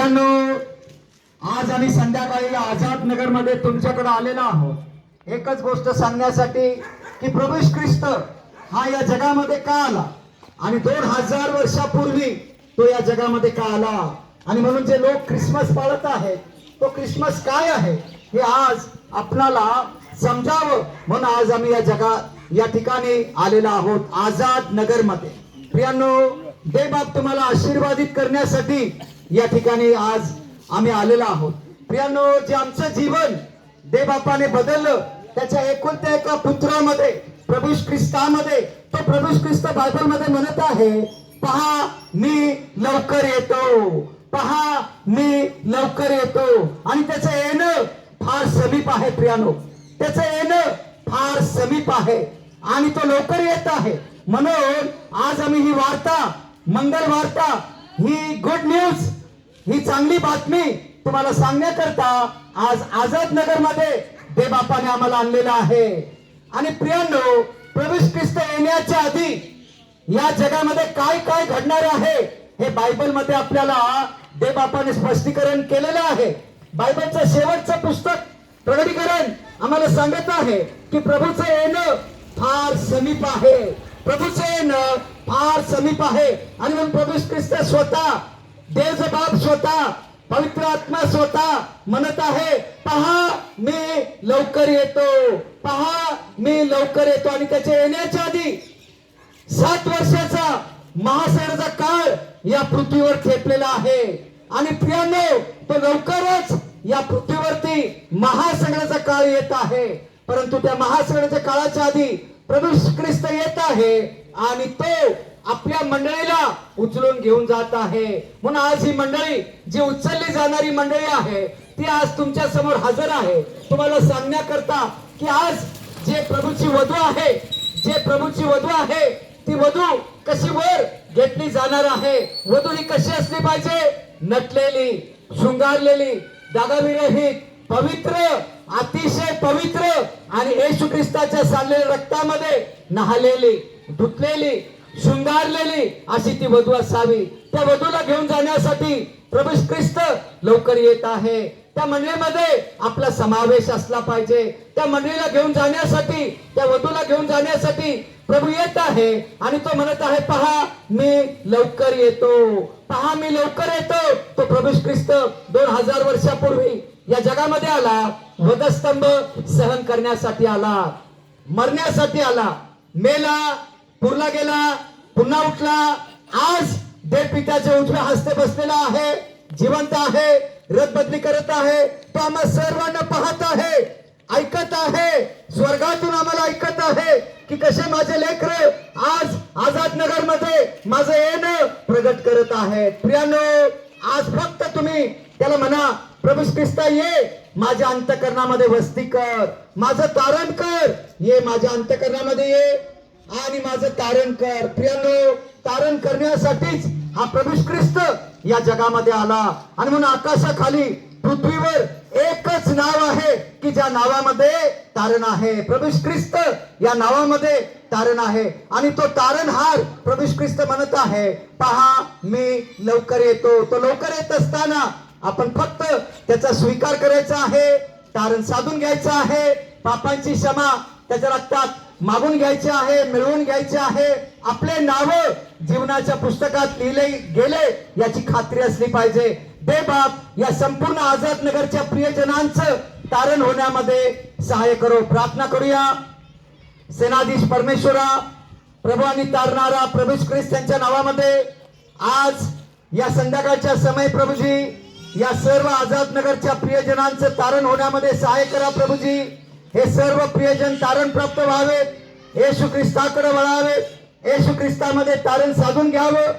प्रियांनो, आज आम्ही संध्याकाळी आझाद नगर मध्ये तुमच्याकडे आलेलो आहोत एकच गोष्ट सांगण्यासाठी की प्रभू येशू ख्रिस्त हा या जगामध्ये का आला आणि 2000 वर्षापूर्वी तो या जगामध्ये का आला आणि म्हणून जे लोक ख्रिसमस पाळत आहेत तो ख्रिसमस काय आहे हे आज आपल्याला समजावं म्हणून आज आम्ही या ठिकाणी आलेलो आहोत आझाद नगर मध्ये। प्रियांनो, देवबाप तुम्हाला आशीर्वादित करण्यासाठी या ठिकाणी आज आम्ही आलेलो आहोत। प्रियांनो, जे आमचं जीवन देवबापाने बदललं त्याच्या एकुलत्या एका पुत्रामध्ये प्रभू येशू ख्रिस्तामध्ये, तो प्रभू येशू ख्रिस्त बायबल मध्ये म्हणत आहे, पहा मी लवकर येतो, पहा मी लवकर येतो। आणि त्याचं येणं फार समीप आहे। प्रियांनो, त्याचं येणं फार समीप आहे आणि तो लवकर येत आहे। म्हणून आज आम्ही ही वार्ता, मंगल वार्ता, ही गुड न्यूज, ही चांगली बातमी तुम्हाला सांगण्याकरता आज आझाद नगर मध्ये देवबापाने आम्हाला आणलेलं आहे। आणि प्रियांनो, प्रभू येशू ख्रिस्त येण्याच्या आधी या जगामध्ये काय काय घडणार आहे हे बायबल मध्ये आपल्याला देवबापाने स्पष्टीकरण केलेलं आहे। बायबलचं शेवटचं पुस्तक प्रकटीकरण आम्हाला सांगत आहे की प्रभूचं येणं फार समीप आहे, प्रभूचं येणं फार समीप आहे। आणि म्हणून प्रभू येशू ख्रिस्त स्वतः, देव बाप स्वतः, पवित्र आत्मा स्वतः म्हणत आहे, पहा मी लवकर येतो, पहा मी लवकर येतो। आणि त्याच्या येण्याच्या आधी 7 वर्षाचा महासंघाचा काळ या पृथ्वीवर खेपलेला आहे। आणि प्रियांनो, तो लवकरच या पृथ्वीवरती महासंघाचा काळ येत आहे। परंतु त्या महासंघाच्या काळाच्या आधी प्रभू येशू ख्रिस्त येत आहे आणि तो आपल्या मंडळीला उचलून घेऊन जात आहे। म्हणून आज ही मंडळी, जी उचलली जाणारी मंडळी आहे, ती आज तुमच्या समोर हजर आहे तुम्हाला सांगण्याकरता की आज जे प्रभूची वधू आहे, जे प्रभूची वधू आहे, ती वधू कशी वर घेतली जाणार आहे। वधू ही कशी असली पाहिजे? नटलेली, शृंगारलेली, दागाविरहित, पवित्र, अतिशय पवित्र आणि येशू ख्रिस्ताच्या सांडलेल्या रक्तामध्ये नहालेली, धुतलेली, शृंगारलेली अशी ती वधू असावी। त्या वधूला घेऊन जाण्यासाठी प्रभू येशू ख्रिस्त लवकर येत आहे। त्या मंडळीमध्ये आपला समावेश असला पाहिजे। त्या मंडळीला घेऊन जाण्यासाठी, त्या वधूला घेऊन जाण्यासाठी प्रभू येत आहे आणि तो म्हणत आहे, पहा मी लवकर येतो, पहा मी लवकर येतो। तो प्रभू येशू ख्रिस्त 2000 वर्षापूर्वी या जगामध्ये आला, वधस्तंभ सहन करण्यासाठी आला, मरण्यासाठी आला, मेला, पुरला गेला, पुन्हा उठला, आज देव पित्याच्या उजव्या हस्ते बसलेला आहे, जिवंत आहे, रथबदली करत आहे। तो आम्हा सर्वांना पाहत आहे, ऐकत आहे, स्वर्गातून आम्हाला ऐकत आहे की कसे माझे लेकरं आज आझाद नगर मध्ये माझं येणं प्रगट करत आहेत। प्रियांनो, आज फक्त तुम्ही त्याला म्हणा, प्रभू येशू ख्रिस्त ये, माझ्या अंतःकरणामध्ये वस्ती कर, माझं तारण कर, ये माझ्या अंतःकरणामध्ये ये आणि माझं तारण कर। प्रियांनो, तारण करण्यासाठीच हा प्रभू येशू ख्रिस्त या जगामध्ये आला। आणि म्हणून आकाशाखाली, पृथ्वीवर एकच नाव आहे की ज्या नावामध्ये तारण आहे। प्रभू येशू ख्रिस्त या नावामध्ये तारण आहे आणि तो तारणहार प्रभू येशू ख्रिस्त म्हणत आहे, पहा मी लवकर येतो। तो लवकर येत असताना आपण फक्त त्याचा स्वीकार करायचा आहे, तारण साधून घ्यायचं आहे, पापांची क्षमा त्याच्या रक्तात मागून घ्यायचे आहे, मिळवून घ्यायचे आहे, आपले नाव जीवनाच्या पुस्तकात लिहिले गेले याची खात्री असली पाहिजे। देवबाप या संपूर्ण आझाद नगरच्या प्रियजनांचं तारण होण्यामध्ये सहाय्य करो। प्रार्थना करूया। सेनाधीश परमेश्वरा, प्रभू आणि तारणारा प्रभू येशू ख्रिस्त यांच्या नावामध्ये आज या संध्याकाळच्या समय प्रभूजी या सर्व आझाद नगरच्या प्रियजनांचं तारण होण्यामध्ये सहाय्य करा। प्रभूजी, हे सर्व प्रियजन तारण प्राप्त व्हावेत, येशू ख्रिस्ताकडे वळावेत, येशू ख्रिस्तामध्ये तारण साधून घ्यावं।